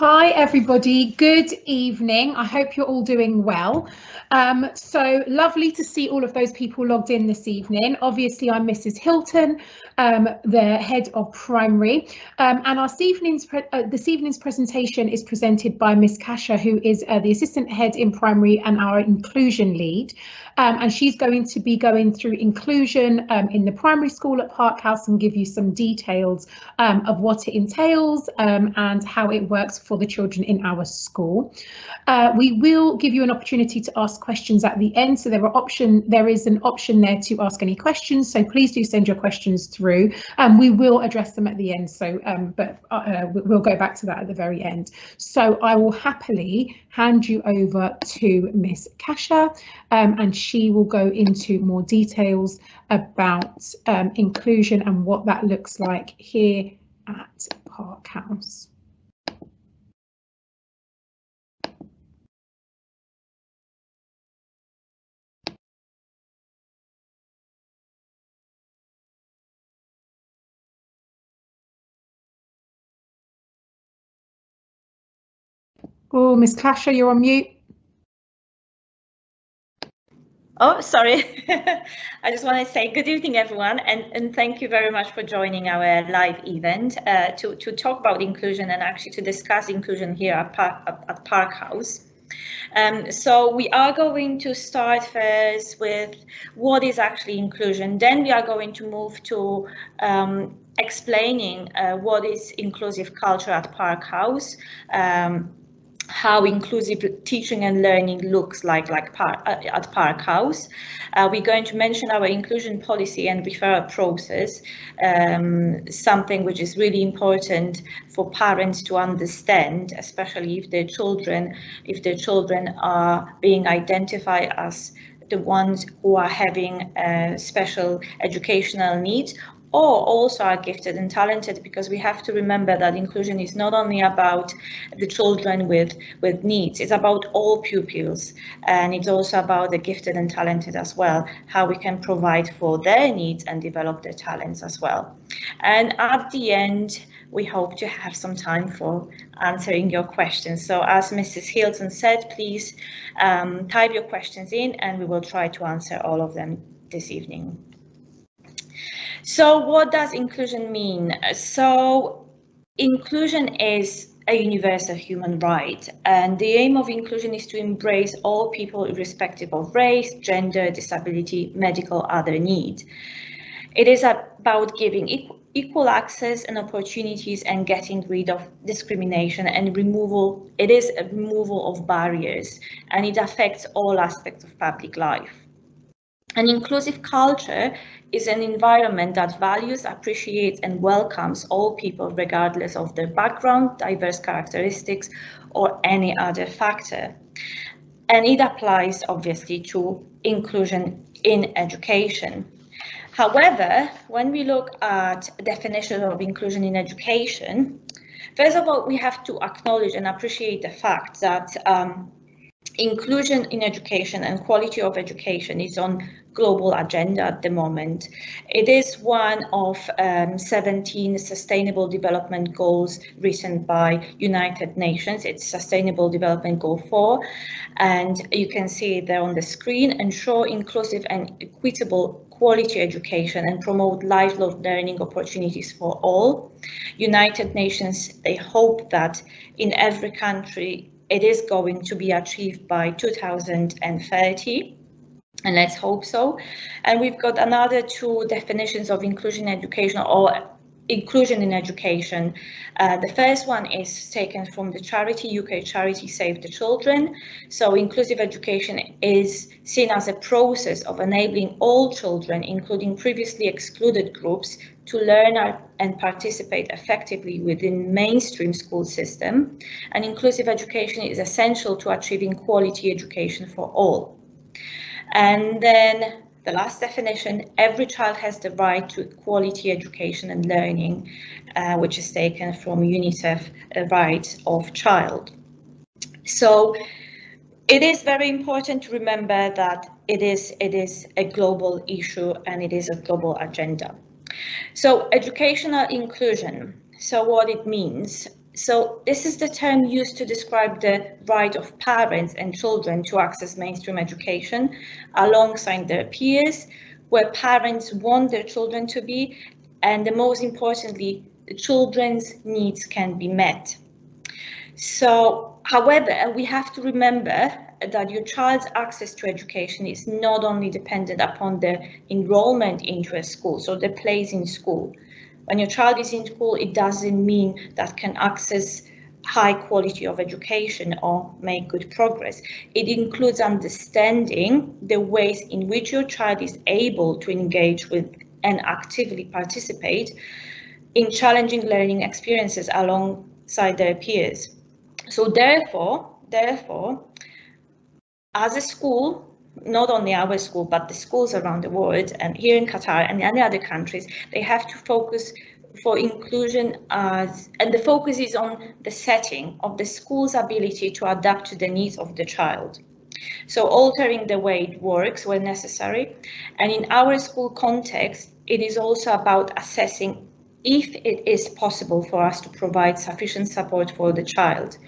Hi everybody, good evening. I hope you're all doing well. So lovely to see all of those people logged in this evening. Obviously I'm Mrs. Hilton, the head of primary, and this evening's presentation is presented by Miss Kasha, who is the assistant head in primary and our inclusion lead. And she's going to be going through inclusion in the primary school at Park House and give you some details of what it entails and how it works for the children in our school. We will give you an opportunity to ask questions at the end, so there is an option there to ask any questions, so please do send your questions through and we will address them at the end, but we'll go back to that at the very end. So I will happily hand you over to Miss Kasha and she will go into more details about inclusion and what that looks like here at Park House. Oh, Miss Kasha, you're on mute. Oh, sorry. I just want to say good evening, everyone, and thank you very much for joining our live event to talk about inclusion and actually to discuss inclusion here at Park House. So we are going to start first with what is actually inclusion. Then we are going to move to explaining what is inclusive culture at Park House. How inclusive teaching and learning looks like at Park House. We're going to mention our inclusion policy and referral process, something which is really important for parents to understand, especially if their children are being identified as the ones who are having special educational needs, or also are gifted and talented, because we have to remember that inclusion is not only about the children with needs, it's about all pupils, and it's also about the gifted and talented as well, how we can provide for their needs and develop their talents as well. And at the end, we hope to have some time for answering your questions. So as Mrs. Hilton said, please type your questions in and we will try to answer all of them this evening. So what does inclusion mean? So inclusion is a universal human right, and the aim of inclusion is to embrace all people irrespective of race, gender, disability, medical, other need. It is about giving equal access and opportunities and getting rid of discrimination and removal. It is a removal of barriers, and it affects all aspects of public life. An inclusive culture is an environment that values, appreciates, and welcomes all people regardless of their background, diverse characteristics, or any other factor. And it applies obviously to inclusion in education. However, when we look at definition of inclusion in education, first of all, we have to acknowledge and appreciate the fact that inclusion in education and quality of education is on global agenda at the moment. It is one of 17 Sustainable Development Goals written by United Nations. It's Sustainable Development Goal 4, and you can see it there on the screen. Ensure inclusive and equitable quality education and promote lifelong learning opportunities for all. United Nations, they hope that in every country it is going to be achieved by 2030. And let's hope so. And we've got another two definitions of inclusion in education, or inclusion in education. The first one is taken from the UK charity Save the Children. So inclusive education is seen as a process of enabling all children, including previously excluded groups, to learn and participate effectively within mainstream school system. And inclusive education is essential to achieving quality education for all. And then the last definition, every child has the right to quality education and learning, which is taken from UNICEF Rights of Child. So it is very important to remember that it is a global issue and it is a global agenda. So educational inclusion. So what it means, So this is the term used to describe the right of parents and children to access mainstream education alongside their peers, where parents want their children to be, and the most importantly, the children's needs can be met. So, however, we have to remember that your child's access to education is not only dependent upon their enrollment into a school, so their place in school. When your child is in school, it doesn't mean that can access high quality of education or make good progress. It includes understanding the ways in which your child is able to engage with and actively participate in challenging learning experiences alongside their peers. So therefore, as a school, not only our school, but the schools around the world and here in Qatar and in other countries, they have to focus for inclusion and the focus is on the setting of the school's ability to adapt to the needs of the child. So altering the way it works when necessary. And in our school context, it is also about assessing if it is possible for us to provide sufficient support for the child,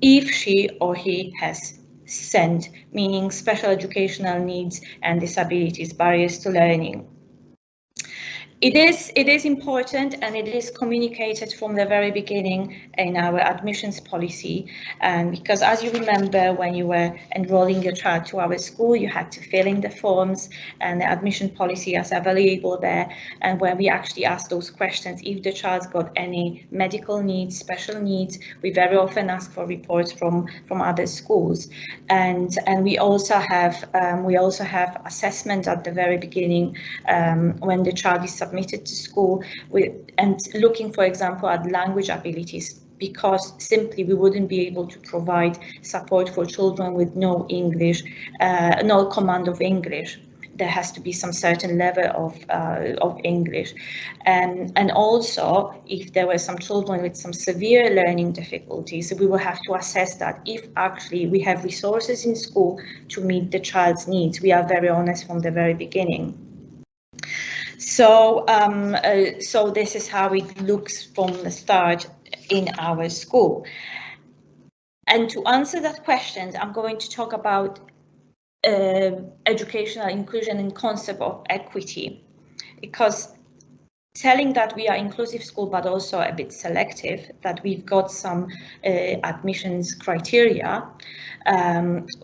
if she or he has SEND, meaning special educational needs and disabilities, barriers to learning. It is important and it is communicated from the very beginning in our admissions policy, because as you remember, when you were enrolling your child to our school, you had to fill in the forms and the admission policy is available there, and where we actually ask those questions if the child's got any medical needs, special needs. We very often ask for reports from other schools, and we also have assessment at the very beginning when the child is submitted to school and looking, for example, at language abilities, because simply we wouldn't be able to provide support for children with no English, no command of English. There has to be some certain level of English, and also if there were some children with some severe learning difficulties, we will have to assess that if actually we have resources in school to meet the child's needs. We are very honest from the very beginning. So, so this is how it looks from the start in our school. And to answer that question, I'm going to talk about educational inclusion and concept of equity, because telling that we are inclusive school but also a bit selective, that we've got some admissions criteria,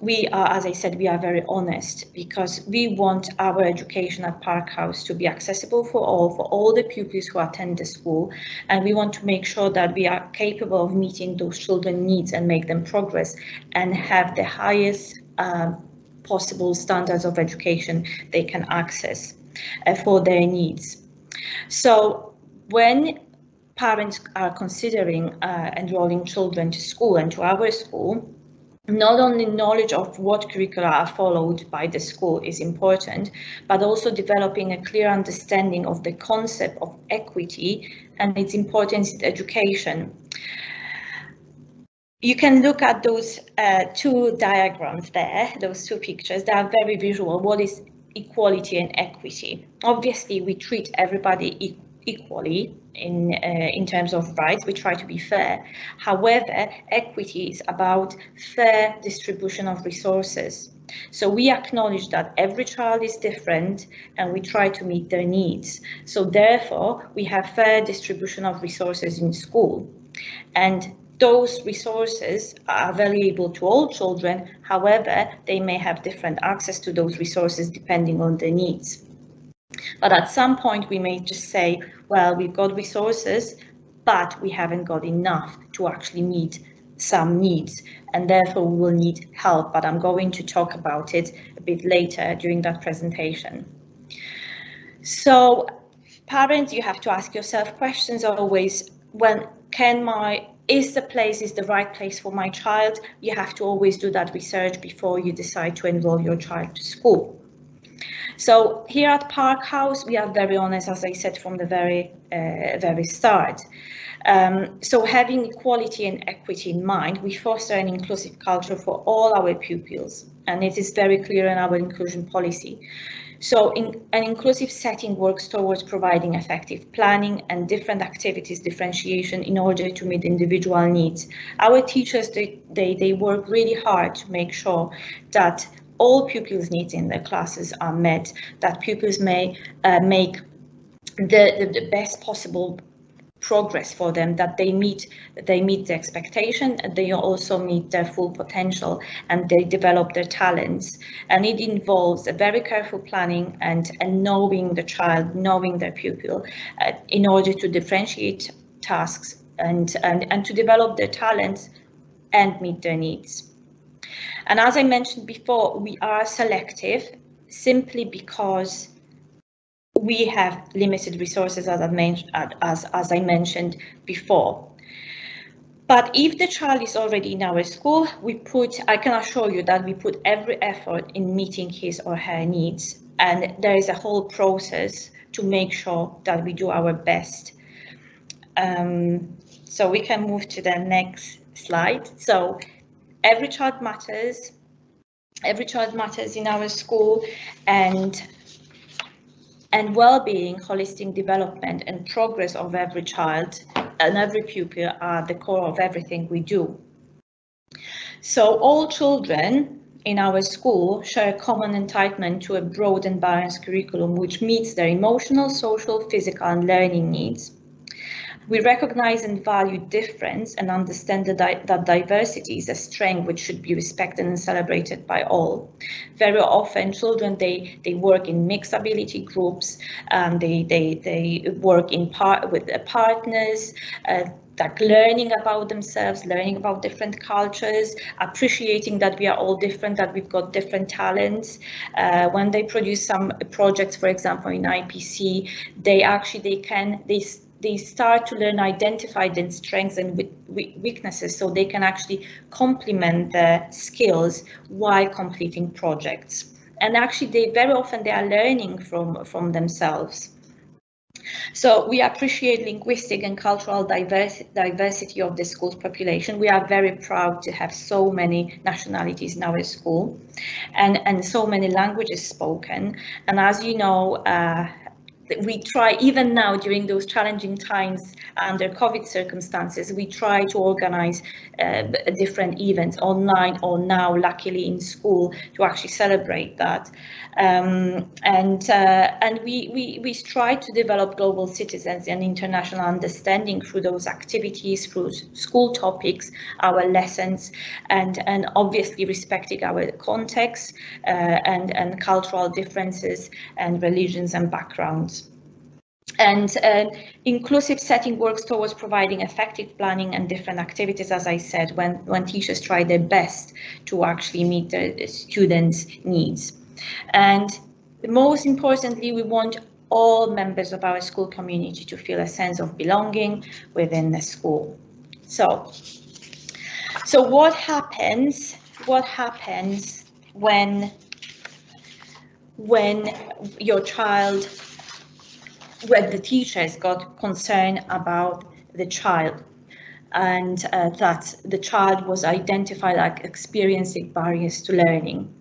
we are, as I said, we are very honest, because we want our education at Park House to be accessible for all the pupils who attend the school, and we want to make sure that we are capable of meeting those children's needs and make them progress and have the highest possible standards of education they can access for their needs. So when parents are considering enrolling children to school and to our school, not only knowledge of what curricula are followed by the school is important, but also developing a clear understanding of the concept of equity and its importance in education. You can look at those two diagrams there, those two pictures. They are very visual. What is equality and equity? Obviously, we treat everybody equally in terms of rights. We try to be fair. However, equity is about fair distribution of resources. So we acknowledge that every child is different and we try to meet their needs. So therefore, we have fair distribution of resources in school. And those resources are available to all children. However, they may have different access to those resources depending on their needs. But at some point we may just say, well, we've got resources, but we haven't got enough to actually meet some needs, and therefore we will need help. But I'm going to talk about it a bit later during that presentation. So parents, you have to ask yourself questions always. When is the right place for my child? You have to always do that research before you decide to enroll your child to school. So here at Park House, we are very honest, as I said from the very start. So having equality and equity in mind, we foster an inclusive culture for all our pupils. and it is very clear in our inclusion policy. So an inclusive setting works towards providing effective planning and different activities differentiation in order to meet individual needs. Our teachers, they work really hard to make sure that all pupils' needs in their classes are met, that pupils may make the best possible progress for them, that they meet the expectation, and they also meet their full potential, and they develop their talents. And it involves a very careful planning and knowing the child, knowing their pupil, in order to differentiate tasks and to develop their talents and meet their needs. And as I mentioned before, we are selective simply because we have limited resources, as I mentioned before. But if the child is already in our school, I can assure you that we put every effort in meeting his or her needs. And there is a whole process to make sure that we do our best. So we can move to the next slide. So every child matters. Every child matters in our school, and well-being, holistic development and progress of every child and every pupil are the core of everything we do. So all children in our school share a common entitlement to a broad and balanced curriculum which meets their emotional, social, physical and learning needs. We recognize and value difference and understand that diversity is a strength which should be respected and celebrated by all. Very often children, they work in mixed ability groups, they work with partners, like learning about themselves, learning about different cultures, appreciating that we are all different, that we've got different talents. When they produce some projects, for example, in IPC, they start to learn, identify their strengths and weaknesses, so they can actually complement their skills while completing projects. And actually, very often they are learning from themselves. So we appreciate linguistic and cultural diversity of the school's population. We are very proud to have so many nationalities in our school, and so many languages spoken. And as you know, we try, even now during those challenging times under COVID circumstances, we try to organize different events online or now luckily in school to actually celebrate that. And we strive to develop global citizens and international understanding through those activities, through school topics, our lessons, and obviously respecting our context and cultural differences and religions and backgrounds. And inclusive setting works towards providing effective planning and different activities, as I said, when teachers try their best to actually meet the students' needs. And most importantly, we want all members of our school community to feel a sense of belonging within the school. So what happens when your child, when the teachers got concerned about the child and that the child was identified like experiencing barriers to learning?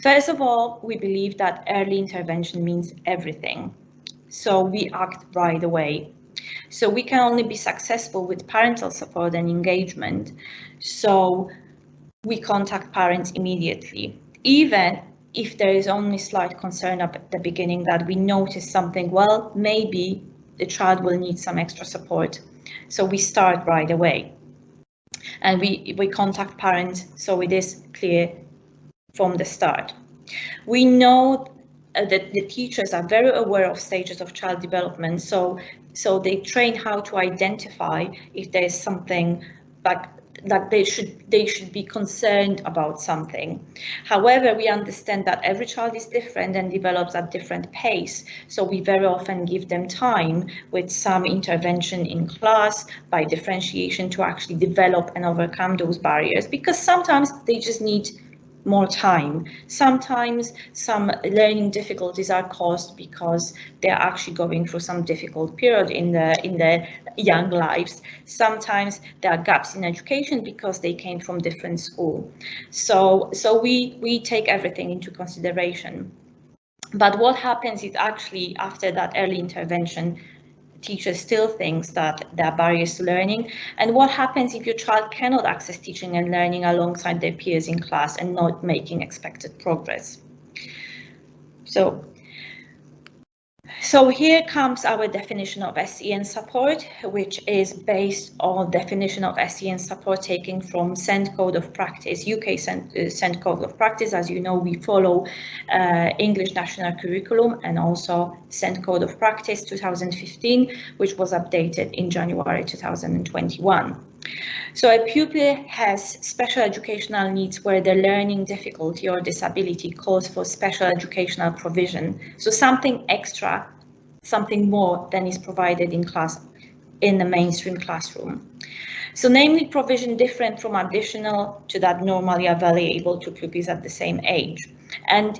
First of all, we believe that early intervention means everything. So we act right away. So we can only be successful with parental support and engagement. So we contact parents immediately, even if there is only slight concern at the beginning that we notice something, well, maybe the child will need some extra support. So we start right away. And we contact parents, so it is clear from the start. We know that the teachers are very aware of stages of child development, so they train how to identify if there is something like they should be concerned about something. However, we understand that every child is different and develops at different pace, so we very often give them time with some intervention in class by differentiation to actually develop and overcome those barriers, because sometimes they just need more time. Sometimes some learning difficulties are caused because they're actually going through some difficult period in their young lives. Sometimes there are gaps in education because they came from different school. So we take everything into consideration. But what happens is actually after that early intervention, teachers still thinks that there are barriers to learning. And what happens if your child cannot access teaching and learning alongside their peers in class and not making expected progress? So here comes our definition of SEN support, which is based on definition of SEN support taken from SEND Code of Practice, UK SEND Code of Practice. As you know, we follow English National Curriculum and also SEND Code of Practice 2015, which was updated in January 2021. So a pupil has special educational needs where the learning difficulty or disability calls for special educational provision. So something extra, something more than is provided in class in the mainstream classroom. So namely provision different from additional to that normally available to pupils at the same age. And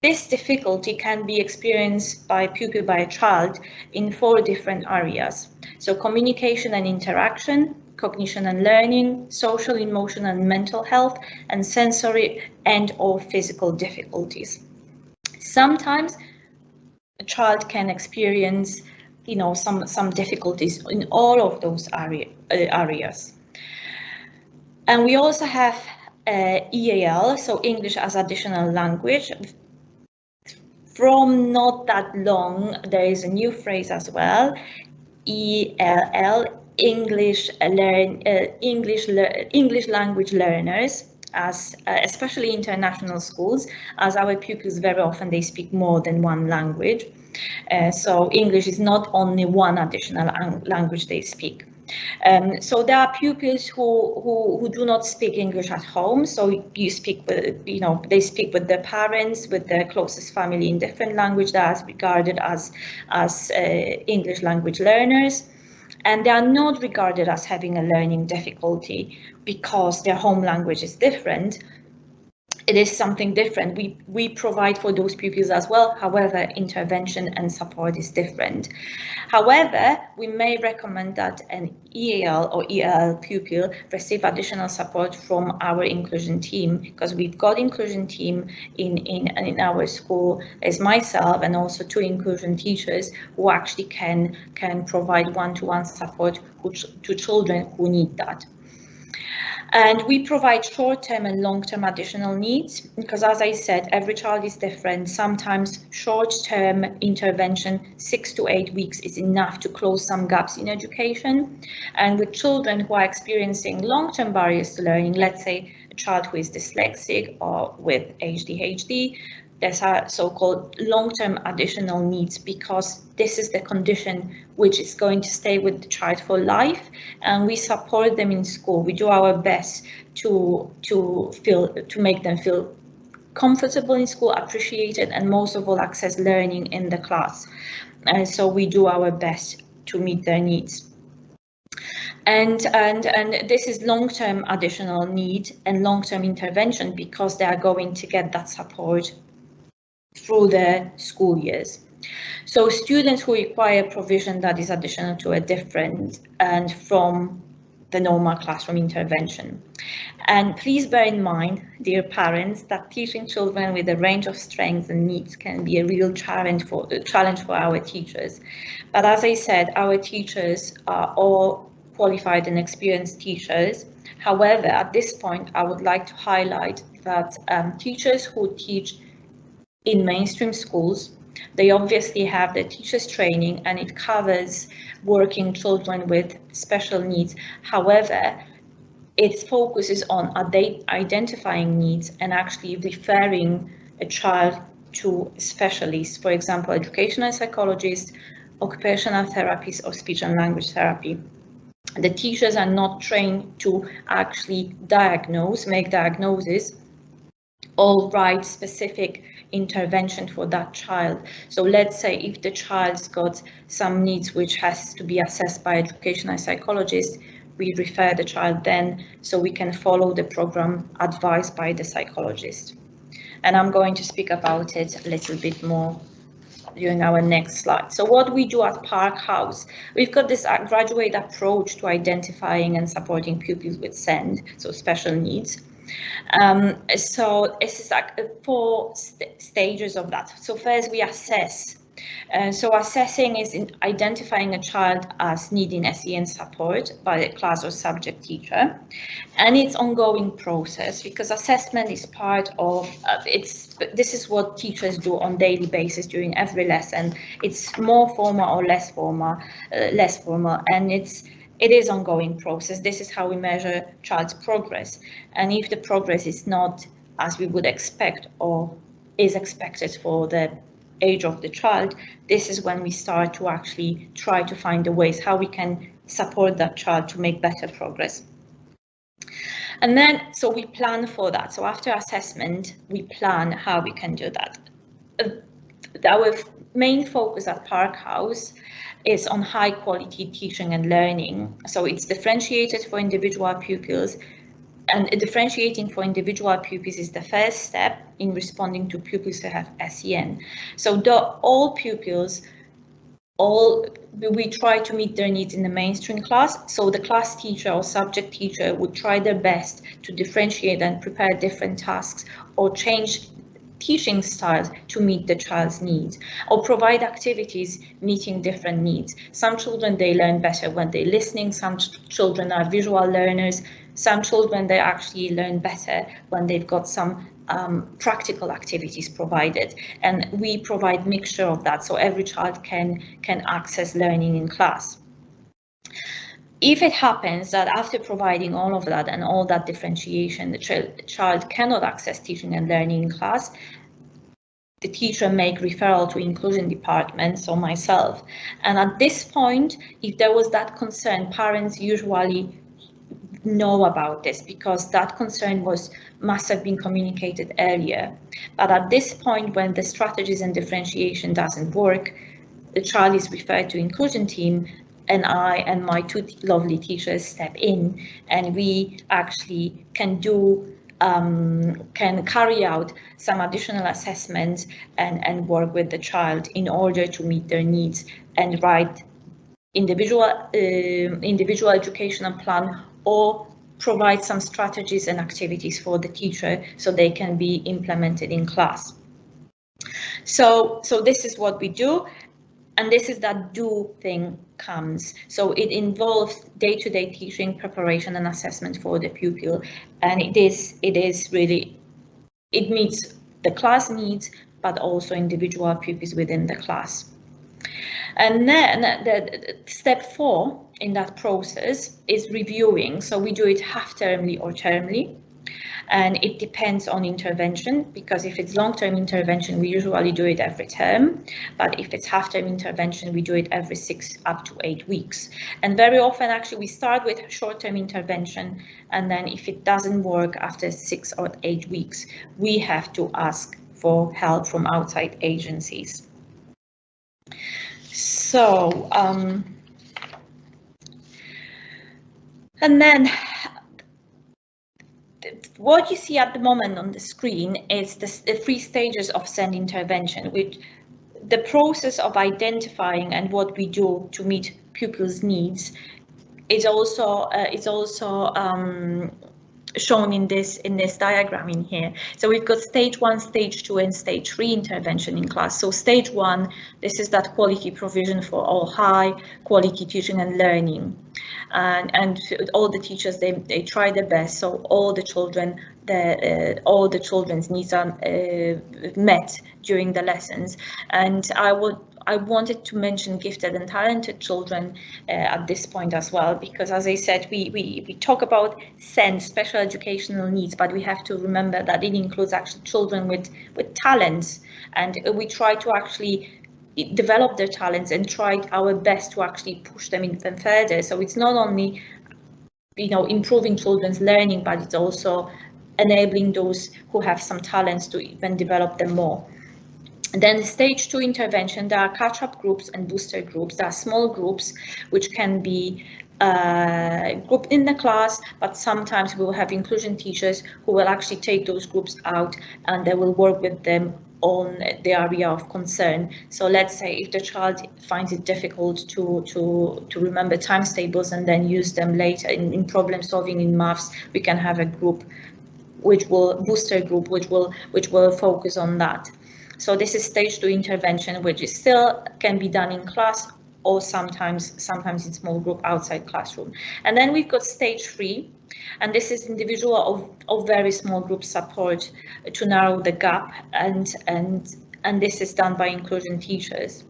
this difficulty can be experienced by a pupil, by a child, in 4 different areas. So communication and interaction, cognition and learning, social, emotional and mental health, and sensory and or physical difficulties. Sometimes a child can experience, some difficulties in all of those areas. And we also have EAL, so English as additional language. From not that long, there is a new phrase as well, ELL, English language learners, as especially international schools, as our pupils very often they speak more than one language. So English is not only one additional language they speak. So there are pupils who do not speak English at home. So you speak with, they speak with their parents, with their closest family in different language that is regarded as English language learners. And they are not regarded as having a learning difficulty because their home language is different. It is something different. We provide for those pupils as well. However, intervention and support is different. However, we may recommend that an EAL or EL pupil receive additional support from our inclusion team, because we've got inclusion team in our school as myself and also 2 inclusion teachers who actually can provide one-to-one support to children who need that. And we provide short-term and long-term additional needs because, as I said, every child is different. Sometimes short-term intervention, 6 to 8 weeks, is enough to close some gaps in education. And with children who are experiencing long-term barriers to learning, let's say a child who is dyslexic or with ADHD, there's a so-called long-term additional needs because this is the condition which is going to stay with the child for life, and we support them in school. We do our best to make them feel comfortable in school, appreciated, and most of all access learning in the class. And so we do our best to meet their needs. And this is long-term additional need and long-term intervention because they are going to get that support through the school years. So students who require provision that is additional to a different and from the normal classroom intervention. And please bear in mind, dear parents, that teaching children with a range of strengths and needs can be a real challenge for our teachers. But as I said, our teachers are all qualified and experienced teachers. However, at this point, I would like to highlight that teachers who teach in mainstream schools, they obviously have the teachers training and it covers working children with special needs. However, its focus is on identifying needs and actually referring a child to specialists, for example, educational psychologists, occupational therapists, or speech and language therapy. The teachers are not trained to actually make diagnosis or write specific intervention for that child. So let's say if the child's got some needs which has to be assessed by educational psychologist, we refer the child then so we can follow the program advised by the psychologist. And I'm going to speak about it a little bit more during our next slide. So what we do at Park House, we've got this graduate approach to identifying and supporting pupils with SEND, so special needs. So it's like 4 stages of that. So first we assess. So assessing is in identifying a child as needing SEN support by a class or subject teacher, and it's ongoing process because assessment is part of this is what teachers do on daily basis during every lesson. It's more formal or less formal, and it is ongoing process. This is how we measure child's progress, and if the progress is not as we would expect or is expected for the age of the child, this is when we start to actually try to find the ways how we can support that child to make better progress. And then, so we plan for that. So after assessment, we plan how we can do that. Our main focus at Park House is on high quality teaching and learning. So it's differentiated for individual pupils, and differentiating for individual pupils is the first step in responding to pupils who have SEN. So all pupils, we try to meet their needs in the mainstream class. So the class teacher or subject teacher would try their best to differentiate and prepare different tasks or change teaching styles to meet the child's needs, or provide activities meeting different needs. Some children, they learn better when they're listening. Some children are visual learners. Some children, they actually learn better when they've got some practical activities provided, and we provide mixture of that so every child can access learning in class. If it happens that after providing all of that and all that differentiation, the child cannot access teaching and learning in class, the teacher make referral to inclusion department, so myself. And at this point, if there was that concern, parents usually know about this because that concern must have been communicated earlier. But at this point, when the strategies and differentiation doesn't work, the child is referred to inclusion team, and I and my 2 lovely teachers step in, and we actually can carry out some additional assessments and work with the child in order to meet their needs and write individual educational plan, or provide some strategies and activities for the teacher so they can be implemented in class. So this is what we do, and this is that do thing comes. So it involves day-to-day teaching, preparation and assessment for the pupil, and it is really, it meets the class needs but also individual pupils within the class. And then the step 4 in that process is reviewing. So we do it half-termly or termly, and it depends on intervention, because if it's long-term intervention, we usually do it every term, but if it's half-term intervention, we do it every 6 up to 8 weeks. And very often, actually, we start with short-term intervention, and then if it doesn't work after 6 or 8 weeks, we have to ask for help from outside agencies. So, and then what you see at the moment on the screen is the 3 stages of SEND intervention, which the process of identifying and what we do to meet pupils' needs is also shown in this diagram in here. So we've got stage 1, stage 2 and stage 3 intervention in class. So stage 1, this is that quality provision for all high quality teaching and learning, and all the teachers, they try their best so all the children's needs are met during the lessons. And I wanted to mention gifted and talented children at this point as well, because as I said, we talk about SEND, special educational needs, but we have to remember that it includes actually children with talents, and we try to actually develop their talents and try our best to actually push them even further. So it's not only, improving children's learning, but it's also enabling those who have some talents to even develop them more. And then stage 2 intervention, there are catch-up groups and booster groups. There are small groups which can be group in the class, but sometimes we will have inclusion teachers who will actually take those groups out and they will work with them on the area of concern. So let's say if the child finds it difficult to remember times tables and then use them later in problem solving in maths, we can have a group which will booster group which will focus on that. So this is stage 2 intervention, which is still can be done in class or sometimes in small group outside classroom. And then we've got stage 3, and this is individual or very small group support to narrow the gap, and this is done by inclusion teachers.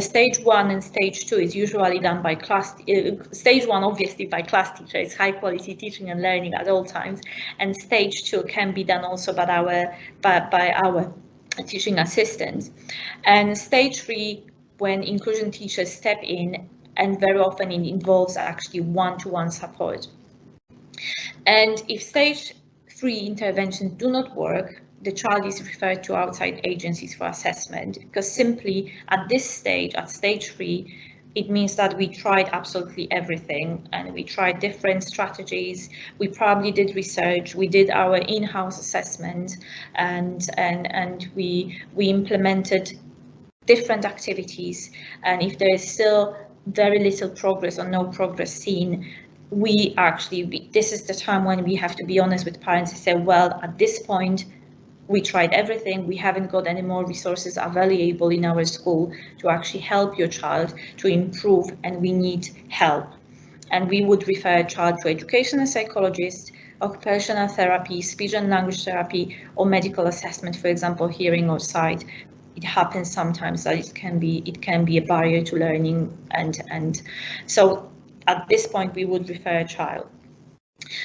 Stage 1 and stage 2 is usually done by class. Stage 1 obviously by class teacher, it's high quality teaching and learning at all times, and stage 2 can be done also by our teaching assistants. And stage 3, when inclusion teachers step in, and very often it involves actually one-to-one support. And if stage 3 interventions do not work, the child is referred to outside agencies for assessment, because simply at this stage, at stage 3, it means that we tried absolutely everything and we tried different strategies. We probably did research, we did our in-house assessment, and we implemented different activities. And if there is still very little progress or no progress seen, this is the time when we have to be honest with parents and say, well, at this point, we tried everything, we haven't got any more resources available in our school to actually help your child to improve, and we need help. And we would refer a child to educational psychologist, occupational therapy, speech and language therapy, or medical assessment, for example, hearing or sight. It happens sometimes that it can be a barrier to learning, and so at this point we would refer a child.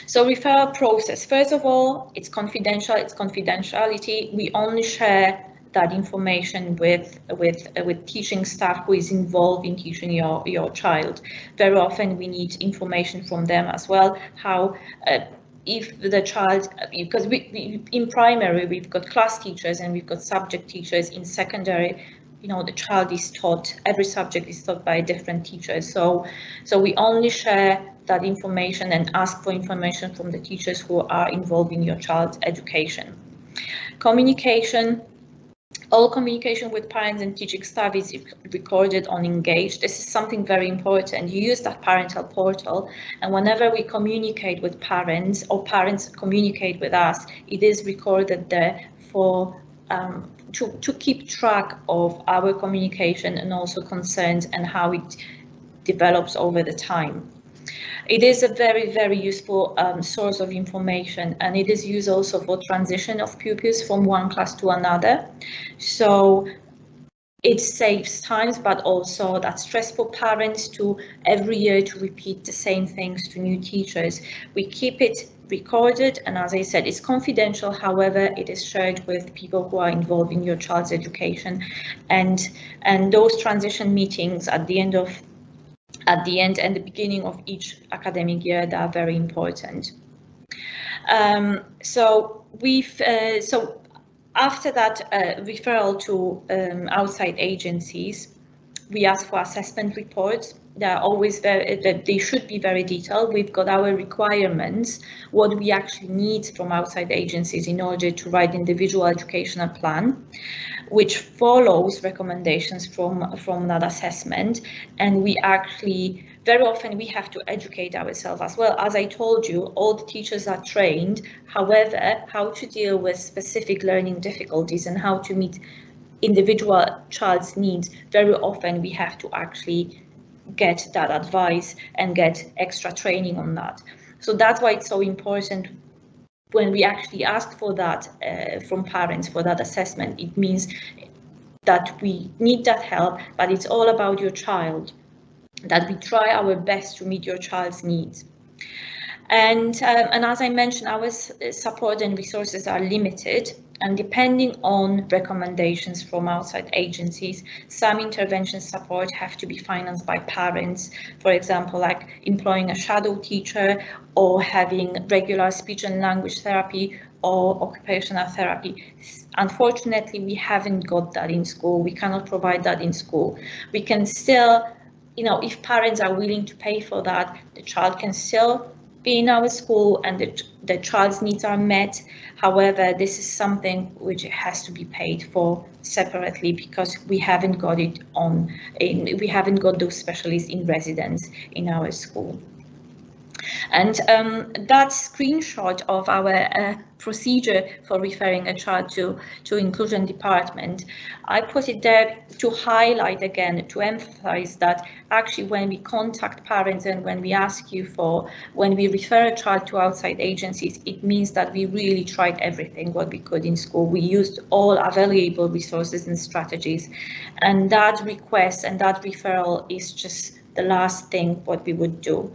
So referral process, first of all, it's confidential, it's confidentiality. We only share that information with teaching staff who is involved in teaching your child. Very often we need information from them as well, how if the child, because we in primary we've got class teachers and we've got subject teachers. In secondary, you know, the child is taught, every subject is taught by a different teacher, so we only share that information and ask for information from the teachers who are involved in your child's education. Communication, all communication with parents and teaching staff is recorded on Engage. This is something very important. You use that parental portal, and whenever we communicate with parents or parents communicate with us, it is recorded there for to keep track of our communication and also concerns and how it develops over the time. It is a very, very useful source of information, and it is used also for transition of pupils from one class to another. So it saves times, but also that's stress for parents to every year to repeat the same things to new teachers. We keep it recorded, and as I said, it's confidential. However, it is shared with people who are involved in your child's education, and those transition meetings at the end and the beginning of each academic year, that are very important. So after that referral to outside agencies, we ask for assessment reports. They're always they should be very detailed. We've got our requirements, what we actually need from outside agencies in order to write individual educational plan, which follows recommendations from that assessment. And we actually, very often we have to educate ourselves as well. As I told you, all the teachers are trained. However, how to deal with specific learning difficulties and how to meet individual child's needs, very often we have to actually get that advice and get extra training on that. So that's why it's so important when we actually ask for that from parents for that assessment. It means that we need that help, but it's all about your child, that we try our best to meet your child's needs. And as I mentioned, our support and resources are limited, and depending on recommendations from outside agencies, some intervention support have to be financed by parents, for example, like employing a shadow teacher or having regular speech and language therapy or occupational therapy. Unfortunately, we haven't got that in school. We cannot provide that in school. We can still you know, if parents are willing to pay for that, the child can still be in our school and the child's needs are met. However, this is something which has to be paid for separately because we haven't got it we haven't got those specialists in residence in our school. And that screenshot of our procedure for referring a child to inclusion department, I put it there to highlight again, to emphasize that actually when we contact parents and when we refer a child to outside agencies, it means that we really tried everything what we could in school. We used all available resources and strategies, and that request and that referral is just the last thing what we would do.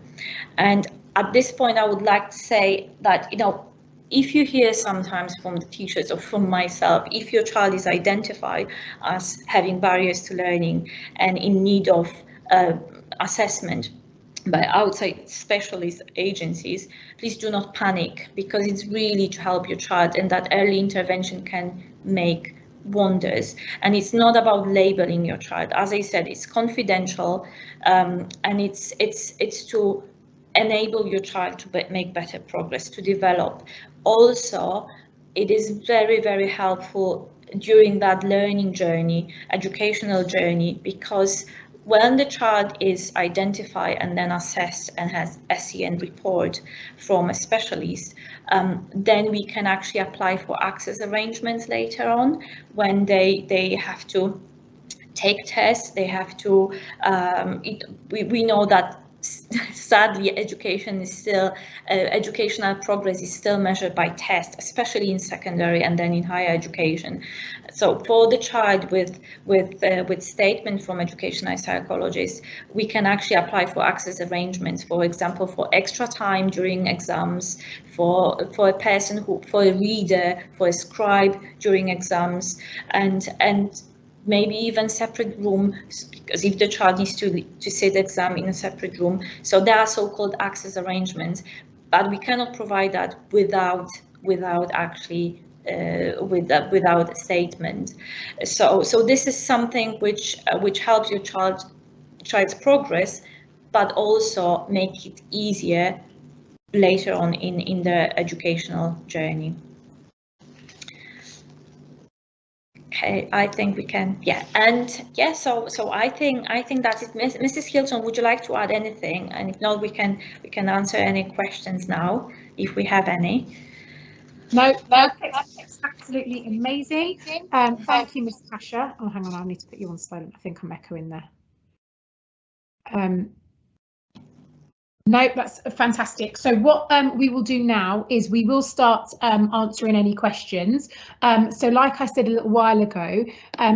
And at this point, I would like to say that, you know, if you hear sometimes from the teachers or from myself, if your child is identified as having barriers to learning and in need of assessment by outside specialist agencies, please do not panic, because it's really to help your child, and that early intervention can make wonders. And it's not about labeling your child. As I said, it's confidential, and it's to enable your child to make better progress, to develop. Also, it is very, very helpful during that learning journey, educational journey, because when the child is identified and then assessed and has SEN report from a specialist, then we can actually apply for access arrangements later on when they have to take tests. They have to, we know that sadly, education is still, educational progress is still measured by tests, especially in secondary and then in higher education. So for the child with statement from educational psychologists, we can actually apply for access arrangements, for example, for extra time during exams, for a person for a reader, for a scribe during exams, and maybe even separate room, because if the child needs to sit the exam in a separate room. So there are so-called access arrangements, but we cannot provide that without actually without a statement. So this is something which helps your child's progress, but also make it easier later on in their educational journey. Okay, I think we can, yeah, and yeah, so I think that's it. Mrs. Hilton, would you like to add anything? And if not, we can answer any questions now, if we have any. No, it's absolutely amazing. Thank you, Miss Tasha. Oh, hang on, I need to put you on silent. I think I'm echoing there. No, that's fantastic. So what we will do now is we will start answering any questions. So like I said a little while ago,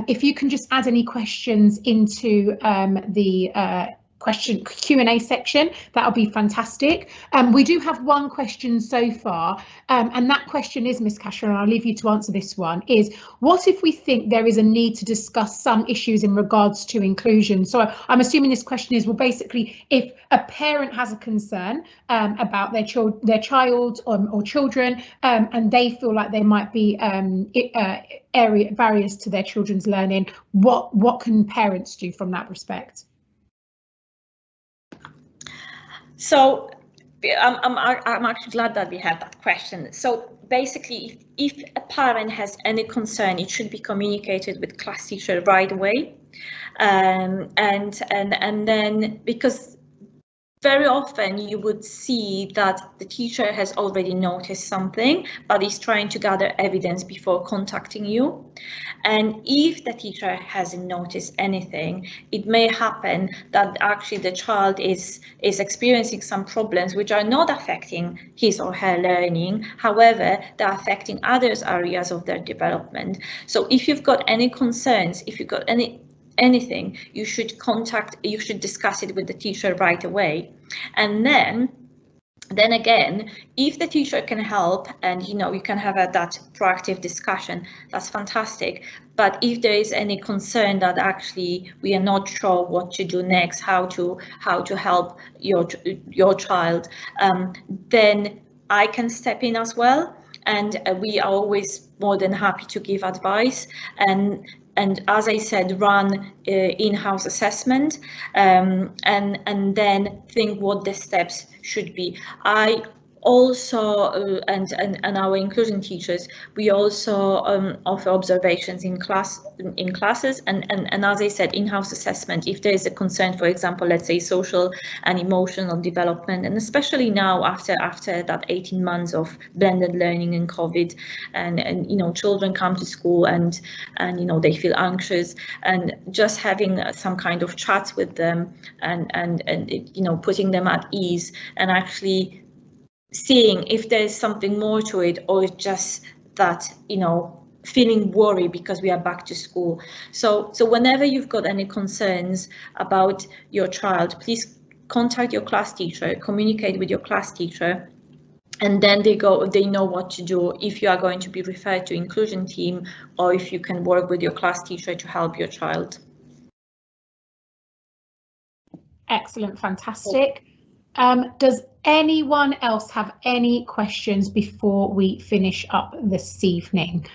if you can just add any questions into the question Q&A section, that'll be fantastic. We do have one question so far, and that question is, Miss Kasha, and I'll leave you to answer this one, is what if we think there is a need to discuss some issues in regards to inclusion? So I'm assuming this question is, well, basically, if a parent has a concern about their child or children, and they feel like there might be barriers to their children's learning, what can parents do from that respect? So I'm actually glad that we had that question. So basically, if a parent has any concern, it should be communicated with class teacher right away, and then, because very often you would see that the teacher has already noticed something, but is trying to gather evidence before contacting you. And if the teacher hasn't noticed anything, it may happen that actually the child is experiencing some problems which are not affecting his or her learning. However, they're affecting other areas of their development. So if you've got any concerns, if you've got anything, you should discuss it with the teacher right away. And then again, if the teacher can help and you can have that proactive discussion, that's fantastic. But if there is any concern that actually we are not sure what to do next, how to help your child, then I can step in as well. and we are always more than happy to give advice and as I said, run in-house assessment and then think what the steps should be. I also and our inclusion teachers, we also offer observations in classes and as I said, in-house assessment if there is a concern, for example, let's say social and emotional development, and especially now after that 18 months of blended learning and COVID, and you know, children come to school and you know, they feel anxious, and just having some kind of chats with them and you know, putting them at ease and actually seeing if there's something more to it, or just that, you know, feeling worried because we are back to school. So whenever you've got any concerns about your child, please contact your class teacher, communicate with your class teacher, and then they know what to do if you are going to be referred to inclusion team, or if you can work with your class teacher to help your child. Excellent, fantastic. Does anyone else have any questions before we finish up this evening?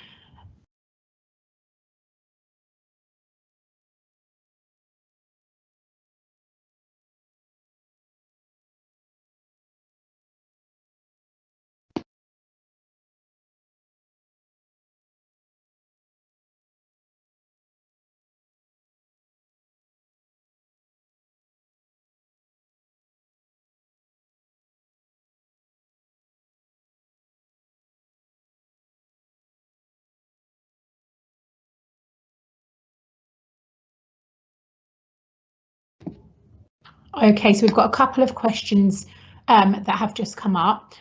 Okay, so we've got a couple of questions that have just come up.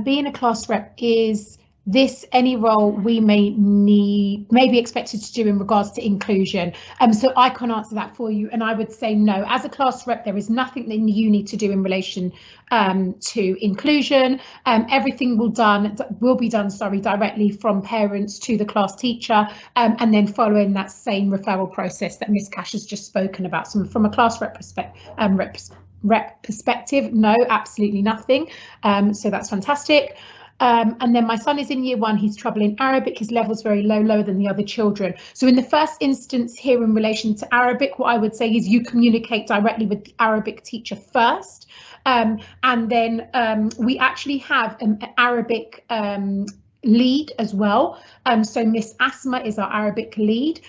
Being a class rep, is this any role we may be expected to do in regards to inclusion? So I can answer that for you, and I would say no. As a class rep, there is nothing that you need to do in relation to inclusion. Everything will be done directly from parents to the class teacher, and then following that same referral process that Miss Cash has just spoken about. So from a class rep perspective, no, absolutely nothing. So that's fantastic. And then my son is in year 1, he's trouble in Arabic, his level's very lower than the other children. So in the first instance here in relation to Arabic, what I would say is you communicate directly with the Arabic teacher first. And then we actually have an Arabic lead as well. So Miss Asma is our Arabic lead.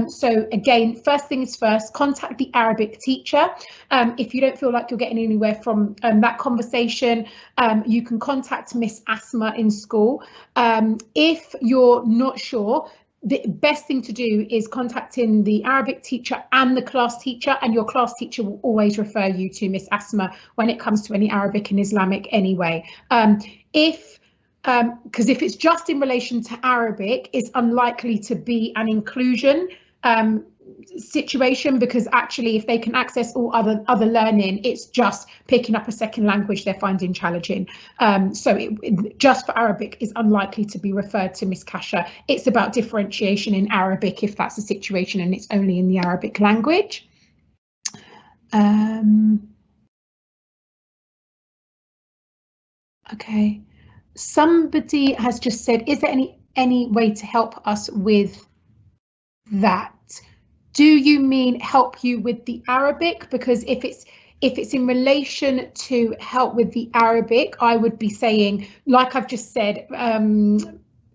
So again, first things first, contact the Arabic teacher. If you don't feel like you're getting anywhere from that conversation, you can contact Miss Asma in school. If you're not sure, the best thing to do is contacting the Arabic teacher and the class teacher, and your class teacher will always refer you to Miss Asma when it comes to any Arabic and Islamic anyway. Because if it's just in relation to Arabic, it's unlikely to be an inclusion situation, because actually if they can access all other learning, it's just picking up a second language they're finding challenging. So just for Arabic is unlikely to be referred to Miss Kasha. It's about differentiation in Arabic if that's the situation and it's only in the Arabic language. Okay. Somebody has just said, is there any way to help us with that? Do you mean help you with the Arabic? Because if it's in relation to help with the Arabic, I would be saying, like I've just said,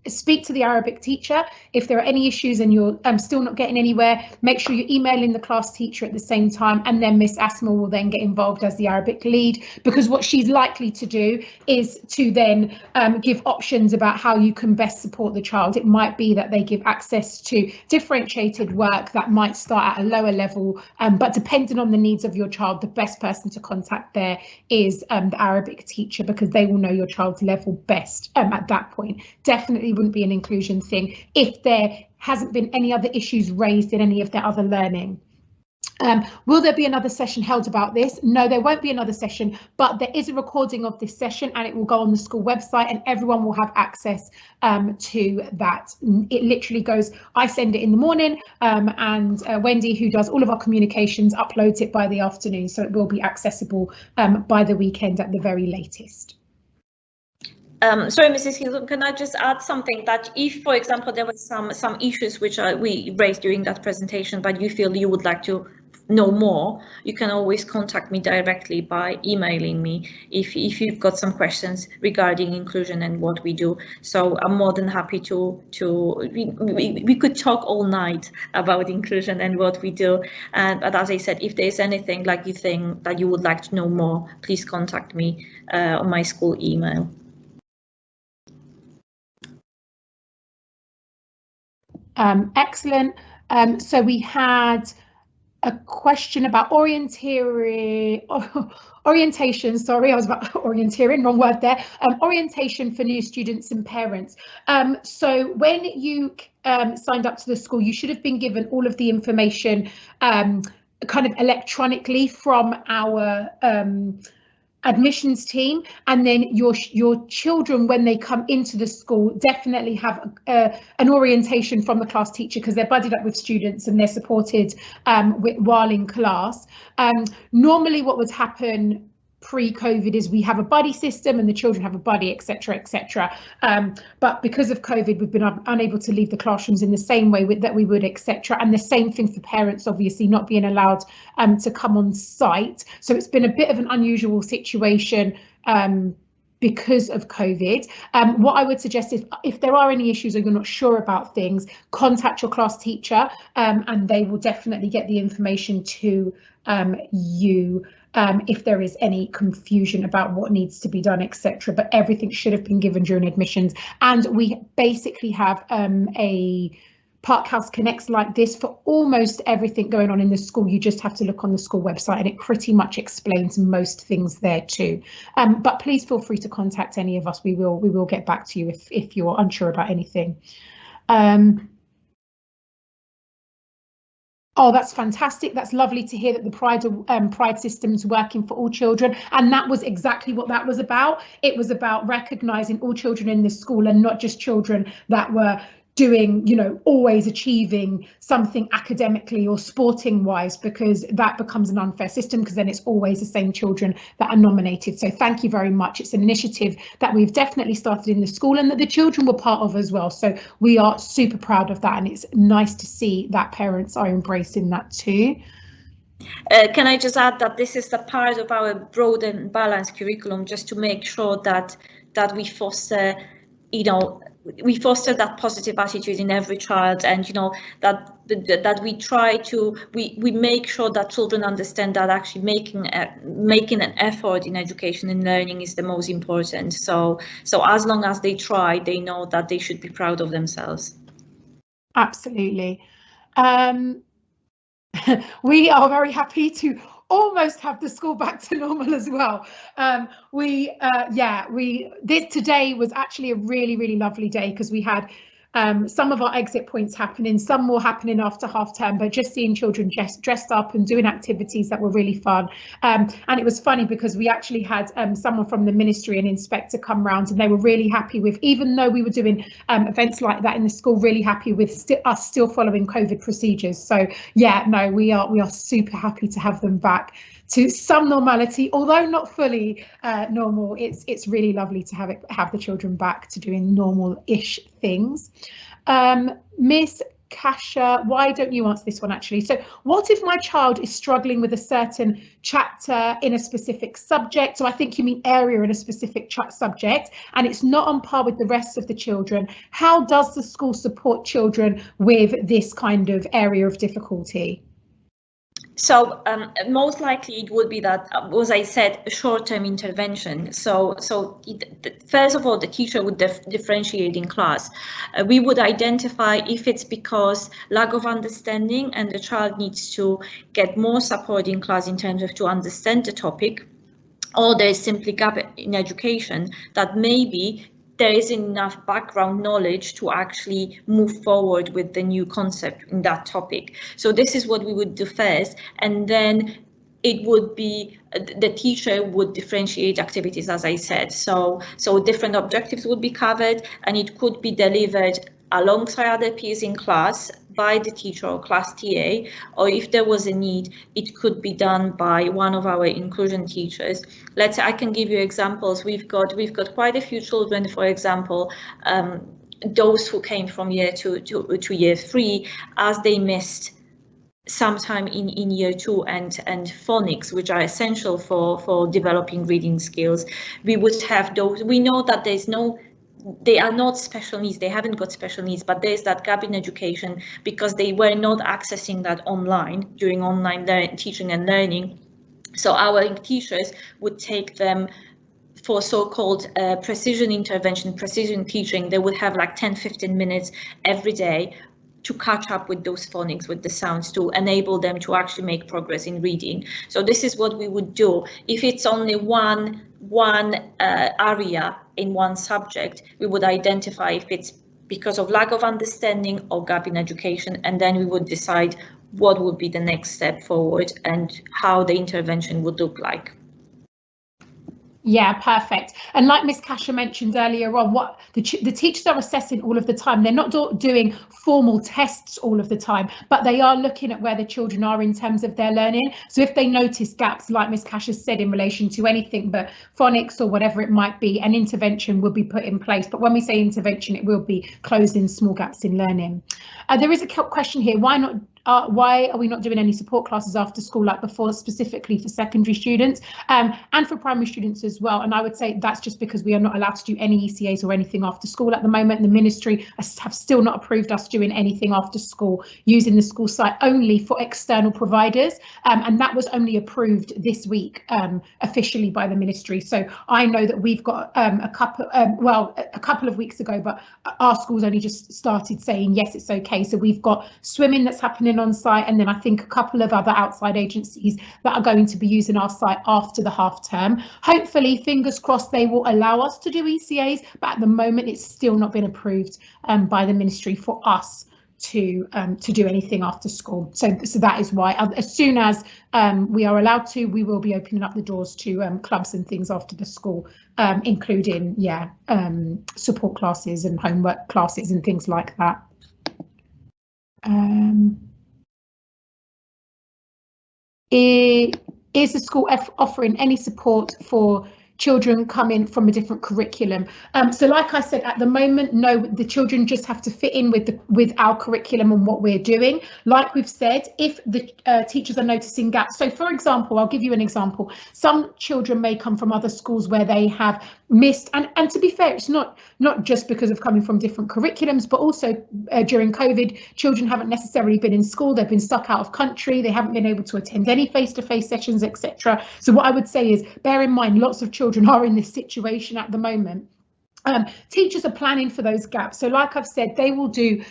speak to the Arabic teacher. If there are any issues and you're still not getting anywhere, make sure you're emailing the class teacher at the same time, and then Miss Asma will then get involved as the Arabic lead, because what she's likely to do is to then give options about how you can best support the child. It might be that they give access to differentiated work that might start at a lower level, but depending on the needs of your child, the best person to contact there is the Arabic teacher, because they will know your child's level best at that point. Definitely wouldn't be an inclusion thing if there hasn't been any other issues raised in any of their other learning. Will there be another session held about this? No, there won't be another session, but there is a recording of this session and it will go on the school website and everyone will have access to that. It literally goes, I send it in the morning and Wendy, who does all of our communications, uploads it by the afternoon, so it will be accessible by the weekend at the very latest. Sorry, Mrs. Hilton, can I just add something that if, for example, there were some issues which we raised during that presentation, but you feel you would like to know more, you can always contact me directly by emailing me if you've got some questions regarding inclusion and what we do. So I'm more than happy we could talk all night about inclusion and what we do. But as I said, if there's anything like you think that you would like to know more, please contact me on my school email. Excellent. So we had a question about orientation. Sorry, I was about orienteering, wrong word there. Orientation for new students and parents. So when you signed up to the school, you should have been given all of the information kind of electronically from our admissions team, and then your children, when they come into the school, definitely have an orientation from the class teacher, because they're buddied up with students and they're supported while in class. Normally what would happen pre-COVID is we have a buddy system and the children have a buddy, etc., etc. But because of COVID, we've been unable to leave the classrooms in the same way that we would, etc. And the same thing for parents, obviously not being allowed to come on site. So it's been a bit of an unusual situation because of COVID. What I would suggest is, if there are any issues or you're not sure about things, contact your class teacher and they will definitely get the information to you if there is any confusion about what needs to be done, etc. But everything should have been given during admissions. And we basically have a ParkHouseConnects like this for almost everything going on in the school. You just have to look on the school website and it pretty much explains most things there too. But please feel free to contact any of us. We will get back to you if you're unsure about anything. Oh, that's fantastic. That's lovely to hear that the Pride system's working for all children. And that was exactly what that was about. It was about recognising all children in this school and not just children that were doing, always achieving something academically or sporting wise, because that becomes an unfair system, because then it's always the same children that are nominated. So thank you very much. It's an initiative that we've definitely started in the school and that the children were part of as well. So we are super proud of that, and it's nice to see that parents are embracing that too. Can I just add that this is the part of our broad and balanced curriculum, just to make sure that we foster, we foster that positive attitude in every child, and that we try to we make sure that children understand that actually making an effort in education and learning is the most important. So as long as they try, they know that they should be proud of themselves. Absolutely. We are very happy to almost have the school back to normal as well. Today was actually a really lovely day, because we had some of our exit points happening, some more happening after half term, but just seeing children dressed up and doing activities that were really fun. And it was funny because we actually had someone from the ministry, an inspector, come round, and they were really happy with, even though we were doing events like that in the school, really happy with us still following COVID procedures. So yeah, no, we are super happy to have them back to some normality, although not fully normal. It's really lovely to have the children back to doing normal-ish things. Miss Kasha, why don't you answer this one actually? So what if my child is struggling with a certain chapter in a specific subject? So I think you mean area in a specific subject, and it's not on par with the rest of the children. How does the school support children with this kind of area of difficulty? So most likely it would be that, as I said, a short-term intervention. So first of all, the teacher would differentiate in class. We would identify if it's because lack of understanding and the child needs to get more support in class in terms of to understand the topic, or there's simply gap in education that maybe there isn't enough background knowledge to actually move forward with the new concept in that topic. So this is what we would do first, and then it would be the teacher would differentiate activities, as I said. So different objectives would be covered, and it could be delivered alongside other peers in class by the teacher or class TA, or if there was a need, it could be done by one of our inclusion teachers. Let's say, I can give you examples. We've got quite a few children, for example, those who came from year 2 to year 3, as they missed sometime in year 2 and phonics, which are essential for developing reading skills. We would have those. We know that they are not special needs, they haven't got special needs, but there's that gap in education because they were not accessing that online during online teaching and learning. So our teachers would take them for so-called precision intervention, precision teaching. They would have like 10-15 minutes every day to catch up with those phonics, with the sounds, to enable them to actually make progress in reading. So this is what we would do. If it's only one area in one subject, we would identify if it's because of lack of understanding or gap in education, and then we would decide what would be the next step forward and how the intervention would look like. Yeah, perfect. And like Miss Kasha mentioned earlier on, what the teachers are assessing all of the time. They're not doing formal tests all of the time, but they are looking at where the children are in terms of their learning. So if they notice gaps, like Miss Kasha said, in relation to anything but phonics or whatever it might be, an intervention will be put in place. But when we say intervention, it will be closing small gaps in learning. There is a question here. Why are we not doing any support classes after school like before, specifically for secondary students and for primary students as well? And I would say that's just because we are not allowed to do any ECAs or anything after school at the moment. The ministry have still not approved us doing anything after school using the school site only for external providers. And that was only approved this week officially by the ministry. So I know that we've got a couple of weeks ago, but our school's only just started saying, yes, it's OK. So we've got swimming that's happening on site, and then I think a couple of other outside agencies that are going to be using our site after the half term. Hopefully, fingers crossed, they will allow us to do ECAs, but at the moment it's still not been approved by the ministry for us to do anything after school. So that is why as soon as we are allowed to, we will be opening up the doors to clubs and things after the school, including support classes and homework classes and things like that. Is the school offering any support for children coming from a different curriculum? So like I said, at the moment, no, the children just have to fit in with our curriculum and what we're doing. Like we've said, if the teachers are noticing gaps, so for example, I'll give you an example. Some children may come from other schools where they have missed, and to be fair, it's not just because of coming from different curriculums, but also during COVID, children haven't necessarily been in school, they've been stuck out of country, they haven't been able to attend any face-to-face sessions, etc. So what I would say is, bear in mind, lots of children are in this situation at the moment. Teachers are planning for those gaps. So like I've said, they will do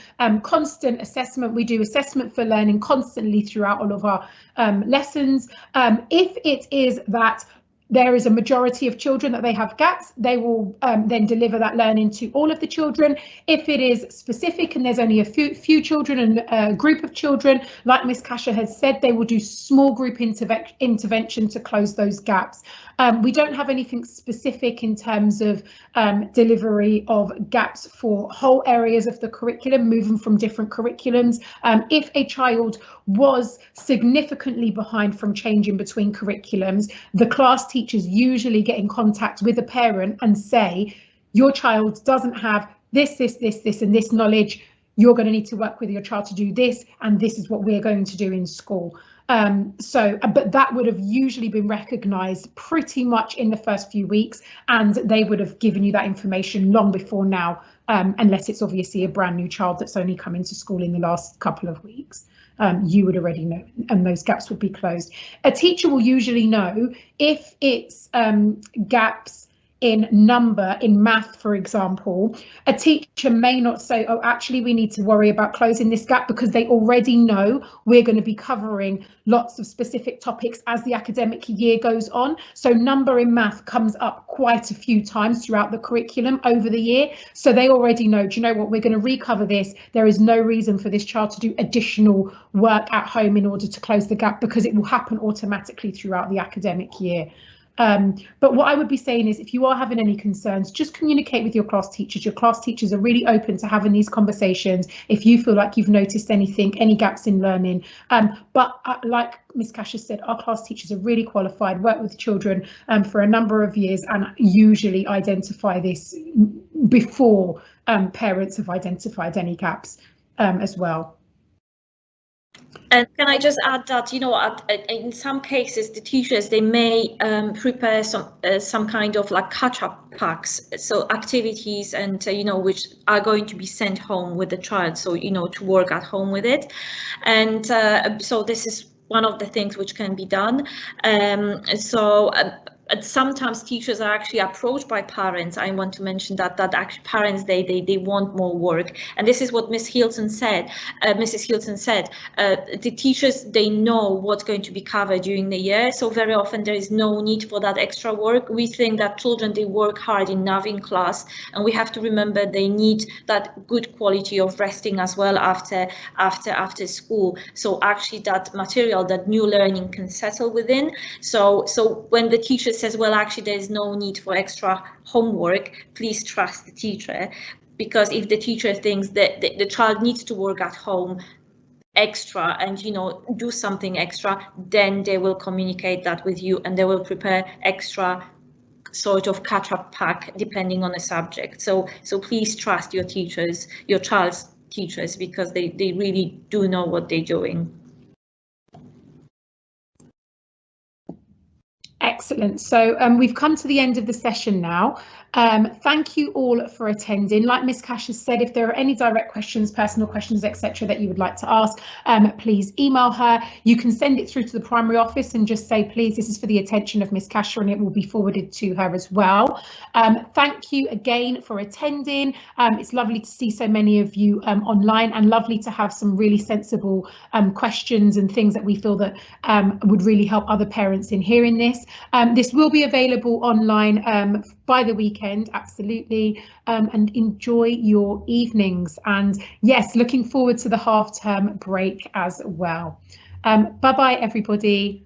constant assessment. We do assessment for learning constantly throughout all of our lessons. If it is that there is a majority of children that they have gaps, they will then deliver that learning to all of the children. If it is specific and there's only a few children and a group of children, like Miss Kasha has said, they will do small group intervention to close those gaps. We don't have anything specific in terms of delivery of gaps for whole areas of the curriculum, moving from different curriculums. If a child was significantly behind from changing between curriculums, the class teachers usually get in contact with a parent and say, your child doesn't have this, and this knowledge. You're going to need to work with your child to do this, and this is what we're going to do in school. But that would have usually been recognised pretty much in the first few weeks, and they would have given you that information long before now, unless it's obviously a brand new child that's only come into school in the last couple of weeks. You would already know, and those gaps would be closed. A teacher will usually know if it's gaps in number, in math, for example. A teacher may not say, oh, actually, we need to worry about closing this gap, because they already know we're going to be covering lots of specific topics as the academic year goes on. So number in math comes up quite a few times throughout the curriculum over the year. So they already know, do you know what, we're going to recover this. There is no reason for this child to do additional work at home in order to close the gap, because it will happen automatically throughout the academic year. But what I would be saying is, if you are having any concerns, just communicate with your class teachers. Your class teachers are really open to having these conversations if you feel like you've noticed anything, any gaps in learning. But like Miss Cassius said, our class teachers are really qualified, work with children for a number of years, and usually identify this before parents have identified any gaps as well. And can I just add that, you know, in some cases, the teachers, they may prepare some kind of like catch-up packs, so activities and, you know, which are going to be sent home with the child, so, you know, to work at home with it. And so this is one of the things which can be done. Sometimes teachers are actually approached by parents. I want to mention that actually parents, they want more work, and this is what Mrs. Hilton said. The teachers, they know what's going to be covered during the year, so very often there is no need for that extra work. We think that children, they work hard enough in class, and we have to remember they need that good quality of resting as well after school. So actually that material, that new learning can settle within. So when the teacher says, well, actually there is no need for extra homework, please trust the teacher, because if the teacher thinks that the child needs to work at home extra and, you know, do something extra, then they will communicate that with you and they will prepare extra sort of catch-up pack depending on the subject. So please trust your teachers, your child's teachers, because they really do know what they're doing. Excellent. So we've come to the end of the session now. Thank you all for attending. Like Miss Cassius said, if there are any direct questions, personal questions, etc., that you would like to ask, please email her. You can send it through to the primary office and just say, please, this is for the attention of Miss Cassius, and it will be forwarded to her as well. Thank you again for attending. It's lovely to see so many of you online, and lovely to have some really sensible questions and things that we feel that would really help other parents in hearing this. This will be available online by the weekend, absolutely, and enjoy your evenings. And yes, looking forward to the half-term break as well. Bye-bye, everybody.